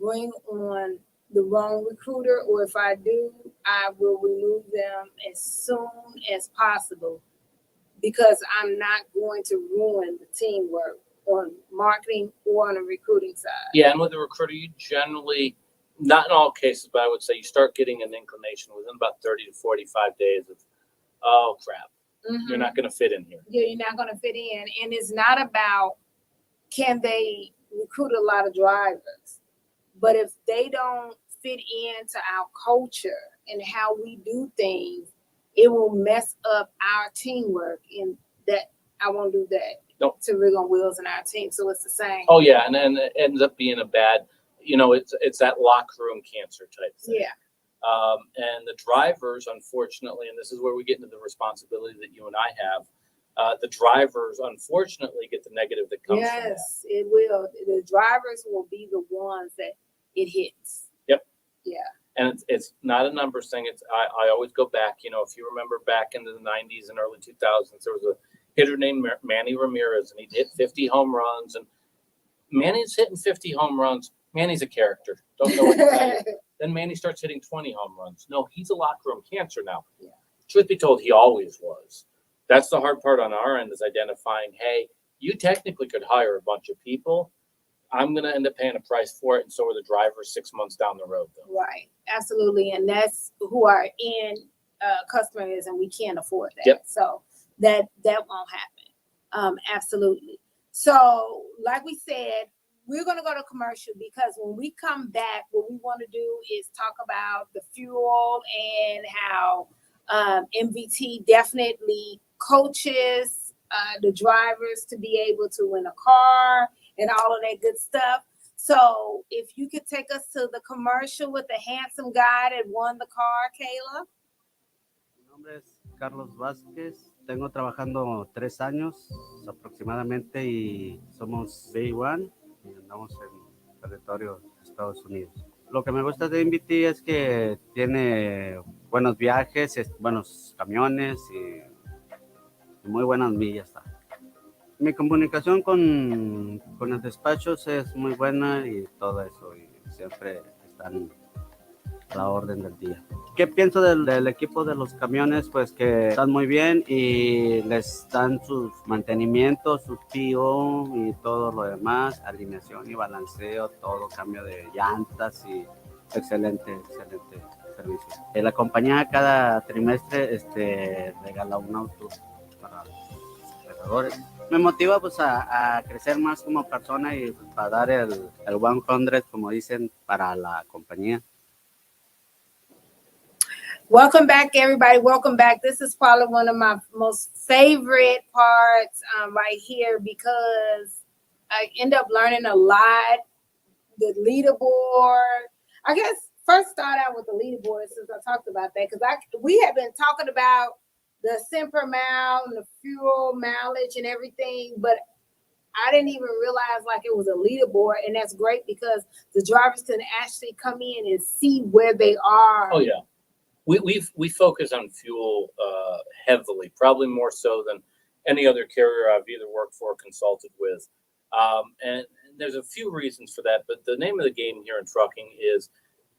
bring on the wrong recruiter, or if I do, I will remove them as soon as possible because I'm not going to ruin the teamwork on marketing or on the recruiting side. Yeah, and with the recruiter, you generally, not in all cases, but I would say you start getting an inclination within about 30 to 45 days of, oh, crap, you're not going to fit in here. Yeah, you're not going to fit in. And it's not about can they recruit a lot of drivers, but if they don't fit into our culture and how we do things, it will mess up our teamwork. And that I won't do that. Nope. To Rig on Wheels and our team. So it's the same. Oh yeah, and then it ends up being a bad, you know, it's that locker room cancer type thing. Yeah. And the drivers, unfortunately, and this is where we get into the responsibility that you and I have. The drivers, unfortunately, get the negative that comes from that. Yes, it will. The drivers will be the ones that it hits. Yep. Yeah. And it's not a numbers thing. It's I always go back. You know, if you remember back into the 90s and early 2000s, there was a hitter named Manny Ramirez, and he hit 50 home runs. And Manny's hitting 50 home runs. Manny's a character. Don't know what to tell you. Then Manny starts hitting 20 home runs. No, he's a locker room cancer now. Yeah. Truth be told, he always was. That's the hard part on our end is identifying, hey, you technically could hire a bunch of people. I'm going to end up paying a price for it, and so are the drivers 6 months down the road, though. Right, absolutely, and that's who our end customer is, and we can't afford that. Yep. So that won't happen. Absolutely. So, like we said, we're going to go to commercial because when we come back, what we want to do is talk about the fuel and how MVT definitely coaches the drivers to be able to win a car and all of that good stuff. So if you could take us to the commercial with the handsome guy that won the car, Kayla. Mi nombre es Carlos Vázquez. Tengo trabajando 3 años aproximadamente y somos B1 y andamos en territorio de Estados Unidos. Lo que me gusta de MVT es que tiene buenos viajes, buenos camiones y muy buenas millas. Mi comunicación con los despachos es muy buena y todo eso, y siempre están a la orden del día. ¿Qué pienso del equipo de los camiones? Pues que están muy bien y les dan sus mantenimientos, sus PO y todo lo demás, alineación y balanceo, todo, cambio de llantas y excelente servicio. La compañía cada trimestre regala un auto para los operadores. Me motiva pues a crecer más como persona y pues, para dar el 100, como dicen, para la compañía. Welcome back, everybody. Welcome back. This is probably one of my most favorite parts right here because I end up learning a lot. The leaderboard. I guess first start out with the leaderboard since I talked about that because we have been talking about the cent per mile and the fuel mileage and everything, but I didn't even realize like it was a leaderboard, and that's great because the drivers can actually come in and see where they are. Oh yeah. We focus on fuel heavily, probably more so than any other carrier I've either worked for or consulted with. And there's a few reasons for that, but the name of the game here in trucking is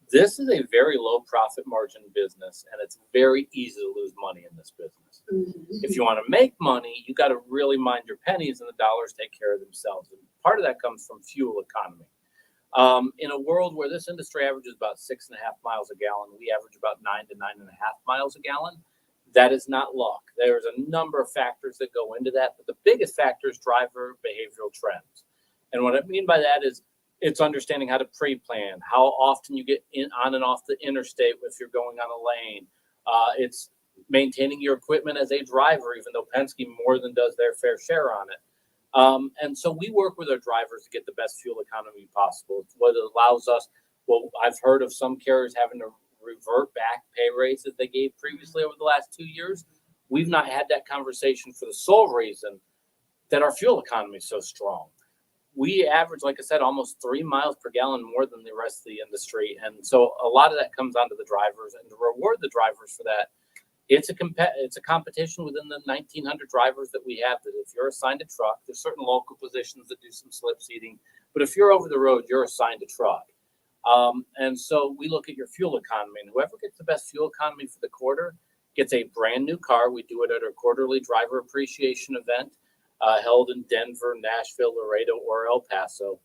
this is a very low profit margin business, and it's very easy to lose money in this business. Mm-hmm. If you want to make money, you got to really mind your pennies, and the dollars take care of themselves. And part of that comes from fuel economy. In a world where this industry averages about 6.5 miles a gallon, we average about 9 to 9.5 miles a gallon. That is not luck. There's a number of factors that go into that, but the biggest factor is driver behavioral trends. And what I mean by that is it's understanding how to pre-plan, how often you get on and off the interstate if you're going on a lane. It's maintaining your equipment as a driver, even though Penske more than does their fair share on it. And so we work with our drivers to get the best fuel economy possible. It's what allows us, well, I've heard of some carriers having to revert back pay raises they gave previously over the last 2 years. We've not had that conversation for the sole reason that our fuel economy is so strong. We average, like I said, almost 3 miles per gallon more than the rest of the industry. And so a lot of that comes onto the drivers, and to reward the drivers for that, it's a competition within the 1,900 drivers that we have. That if you're assigned a truck, there's certain local positions that do some slip seating, but if you're over the road, you're assigned a truck. And so we look at your fuel economy, and whoever gets the best fuel economy for the quarter gets a brand new car. We do it at our quarterly driver appreciation event held in Denver, Nashville, Laredo, or El Paso.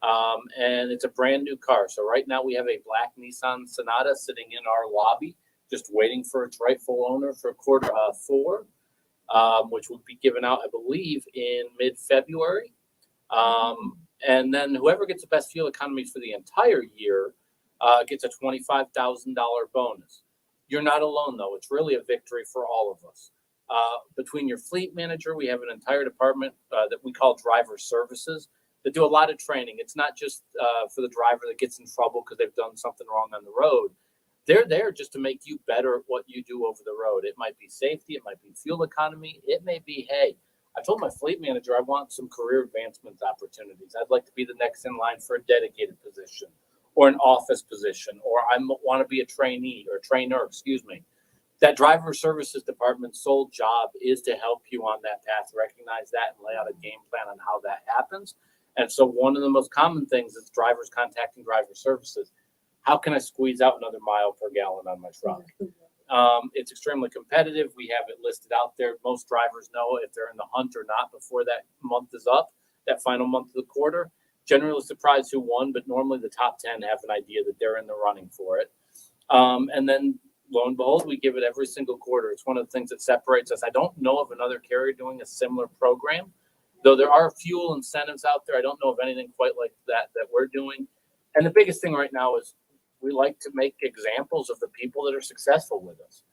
And it's a brand new car. So right now we have a black Nissan Sonata sitting in our lobby, just waiting for its rightful owner for quarter 4, which will be given out, I believe, in mid-February. And then whoever gets the best fuel economy for the entire year gets a $25,000 bonus. You're not alone, though. It's really a victory for all of us. Between your fleet manager, we have an entire department that we call driver services that do a lot of training. It's not just for the driver that gets in trouble because they've done something wrong on the road. They're there just to make you better at what you do over the road. It might be safety. It might be fuel economy. It may be, hey, I told my fleet manager I want some career advancement opportunities. I'd like to be the next in line for a dedicated position or an office position, or I want to be a trainee or trainer, excuse me. That driver services department's sole job is to help you on that path, recognize that, and lay out a game plan on how that happens. And so one of the most common things is drivers contacting driver services. How can I squeeze out another mile per gallon on my truck? It's extremely competitive. We have it listed out there. Most drivers know if they're in the hunt or not before that month is up, that final month of the quarter. Generally surprised who won, but normally the top 10 have an idea that they're in the running for it. And then lo and behold, we give it every single quarter. It's one of the things that separates us. I don't know of another carrier doing a similar program, though there are fuel incentives out there. I don't know of anything quite like that we're doing. And the biggest thing right now is we like to make examples of the people that are successful with us.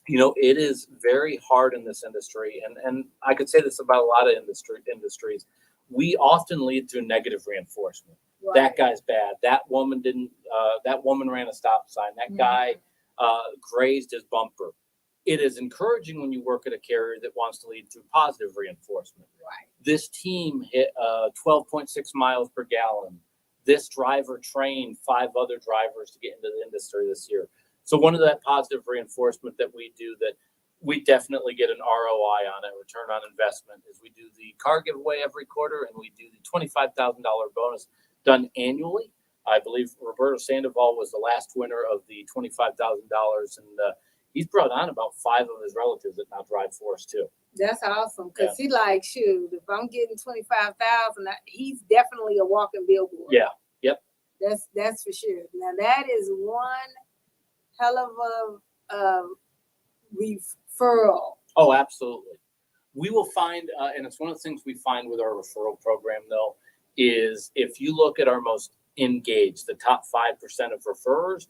It is very hard in this industry, and I could say this about a lot of industries. We often lead through negative reinforcement. Right. That guy's bad. That woman didn't. That woman ran a stop sign. That guy grazed his bumper. it is encouraging when you work at a carrier that wants to lead through positive reinforcement. Right. This team hit 12.6 miles per gallon. This driver trained 5 other drivers to get into the industry this year. So one of that positive reinforcement that we do that we definitely get an ROI on it, return on investment, is we do the car giveaway every quarter, and we do the $25,000 bonus done annually. I believe Roberto Sandoval was the last winner of the $25,000, and he's brought on about 5 of his relatives that now drive for us too. That's awesome, because he like, shoot, if I'm getting 25,000, he's definitely a walking billboard. Yeah. Yep. That's for sure. Now that is one hell of a referral. Oh, absolutely. We will find, and it's one of the things we find with our referral program, though, is if you look at our most engaged, the top 5% of referrers,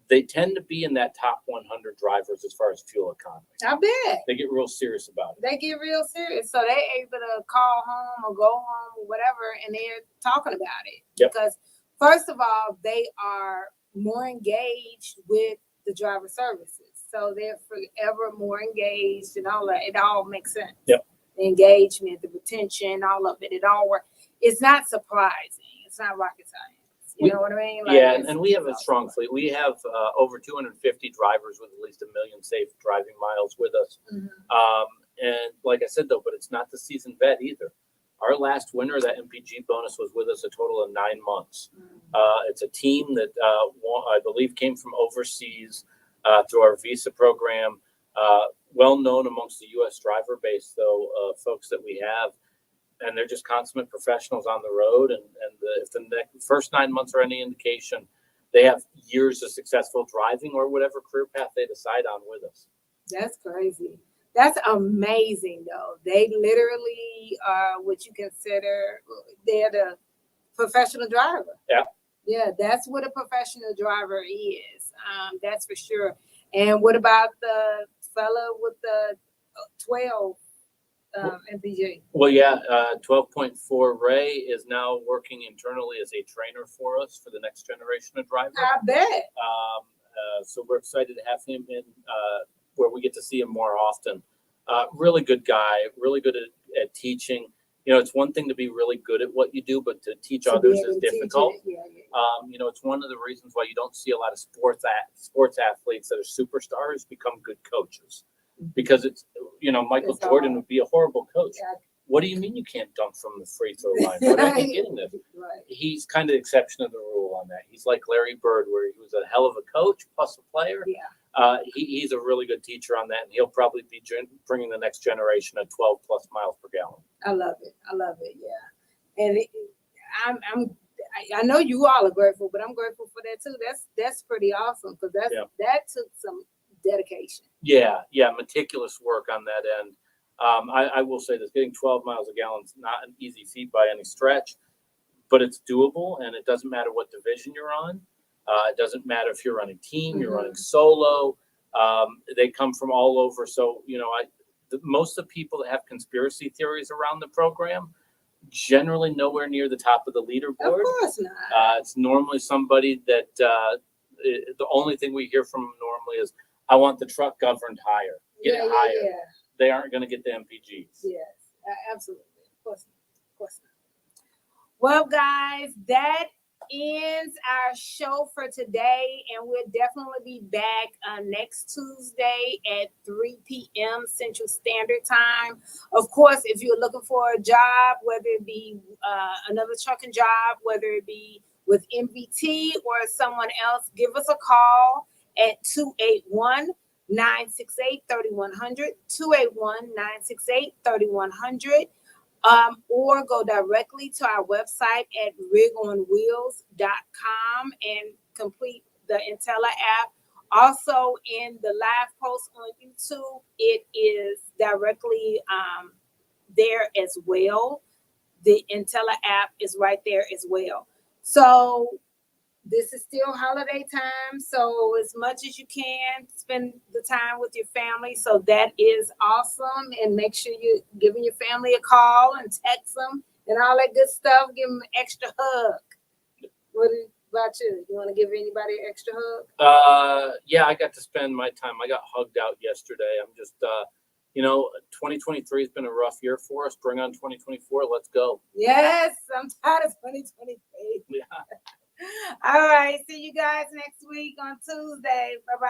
they tend to be in that top 100 drivers as far as fuel economy. I bet. They get real serious about it. They get real serious. So they're able to call home or go home or whatever, and they're talking about it. Yep. Because, first of all, they are more engaged with the driver services. So they're forever more engaged and all that. It all makes sense. Yep. The engagement, the retention, all of it. It all works. It's not surprising. It's not rocket science. You know what I mean? Like, yeah, and we have a strong fleet. We have over 250 drivers with at least 1 million safe driving miles with us. Mm-hmm. And like I said, though, but it's not the seasoned vet either. Our last winner of that MPG bonus was with us a total of 9 months. Mm-hmm. It's a team that I believe came from overseas through our visa program. Well known amongst the U.S. driver base, though, folks that we have. And they're just consummate professionals on the road. And if the first 9 months are any indication, they have years of successful driving or whatever career path they decide on with us. That's crazy. That's amazing, though. They literally are what you consider, they're the professional driver. Yeah. Yeah, that's what a professional driver is. That's for sure. And what about the fella with the 12? MPG. Well, yeah, 12.4 Ray is now working internally as a trainer for us for the next generation of drivers. I bet. So we're excited to have him in where we get to see him more often. Really good guy, really good at teaching. You know, it's one thing to be really good at what you do, but to teach others is difficult. You know, it's one of the reasons why you don't see a lot of sports athletes that are superstars become good coaches. Because it's, you know, Michael Jordan would be a horrible coach. Yeah. What do you mean you can't dunk from the free throw line? What are you getting this? Right. He's kind of the exception of the rule on that. He's like Larry Bird, where he was a hell of a coach plus a player. Yeah. He's a really good teacher on that, and he'll probably be bringing the next generation of 12 plus miles per gallon. I love it. I love it. Yeah. And I know you all are grateful, but I'm grateful for that too. That's pretty awesome, because that took some dedication. Yeah, meticulous work on that end. I will say this: getting 12 miles a gallon is not an easy feat by any stretch, but it's doable, and it doesn't matter what division you're on. It doesn't matter if you're running team, you're running solo. They come from all over. So, you know, most of the people that have conspiracy theories around the program generally nowhere near the top of the leaderboard. Of course not. It's normally somebody that the only thing we hear from them normally is, I want the truck governed higher. Get it higher. Yeah. They aren't going to get the MPGs. Yes, absolutely. Of course not. Well, guys, that ends our show for today, and we'll definitely be back next Tuesday at 3 p.m. Central Standard Time. Of course, if you're looking for a job, whether it be another trucking job, whether it be with MVT or someone else, give us a call at 281-968-3100, 281-968-3100, or go directly to our website at rigonwheels.com and complete the Intella app. Also, in the live post on YouTube, it is directly there as well. The Intella app is right there as well. So this is still holiday time, so as much as you can, spend the time with your family. So that is awesome. And make sure you're giving your family a call and text them and all that good stuff. Give them an extra hug. about you? You want to give anybody an extra hug? Yeah, I got to spend my time. I got hugged out yesterday. I'm just, 2023 has been a rough year for us. Bring on 2024. Let's go. Yes, I'm tired of 2023. Yeah. All right, see you guys next week on Tuesday. Bye-bye.